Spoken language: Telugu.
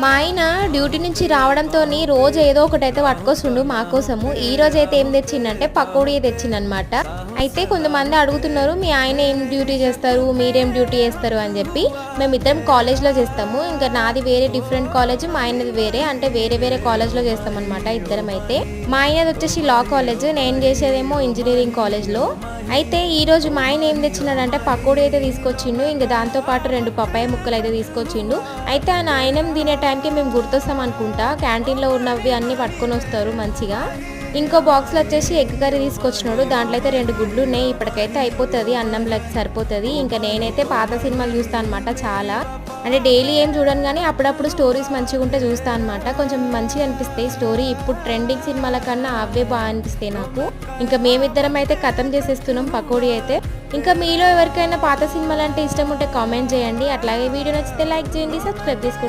మా ఆయన డ్యూటీ నుంచి రావడంతో రోజు ఏదో ఒకటైతే పట్టుకొస్తుండు మా కోసము. ఈ రోజు అయితే ఏం తెచ్చిండంటే పకోడీ తెచ్చిండనమాట. అయితే కొంతమంది అడుగుతున్నారు, మీ ఆయన ఏం డ్యూటీ చేస్తారు, మీరేం డ్యూటీ చేస్తారు అని చెప్పి. మేమిద్దరం కాలేజ్లో చేస్తాము. ఇంకా నాది వేరే డిఫరెంట్ కాలేజ్, మా ఆయనది వేరే, అంటే వేరే వేరే కాలేజ్లో చేస్తామన్నమాట ఇద్దరం. అయితే మా ఆయనది వచ్చేసి లా కాలేజ్, నేను చేసేదేమో ఇంజనీరింగ్ కాలేజ్లో. అయితే ఈరోజు మా ఆయన ఏం తెచ్చినాడంటే పకోడీ అయితే తీసుకొచ్చిండు. ఇంకా దాంతోపాటు 2 పపాయ ముక్కలు అయితే తీసుకొచ్చిండు. అయితే ఆ నాయనం తినే టైంకి మేము గుర్తొస్తాం అనుకుంటా, క్యాంటీన్లో ఉన్నవి అన్నీ పట్టుకొని వస్తారు మంచిగా. ఇంకో బాక్స్లో వచ్చేసి ఎగ్ కర్రీ తీసుకొచ్చినాడు. దాంట్లో అయితే 2 గుడ్లు ఉన్నాయి. ఇప్పటికైతే అయిపోతుంది, అన్నంలోకి సరిపోతుంది. ఇంకా నేనైతే పాత సినిమాలు చూస్తాను అనమాట చాలా, అంటే డైలీ ఏం చూడను కానీ అప్పుడప్పుడు స్టోరీస్ మంచిగా ఉంటే చూస్తాను అనమాట. కొంచెం మంచిగా అనిపిస్తాయి స్టోరీ. ఇప్పుడు ట్రెండింగ్ సినిమాల కన్నా అవే బాగా అనిపిస్తాయి నాకు. ఇంకా మేమిద్దరం అయితే ఖతం చేసేస్తున్నాం పకోడీ అయితే. ఇంకా మీలో ఎవరికైనా పాత సినిమాలు అంటే ఇష్టం ఉంటే కామెంట్ చేయండి. అట్లాగే వీడియో నచ్చితే లైక్ చేయండి, సబ్స్క్రైబ్ చేసుకోండి.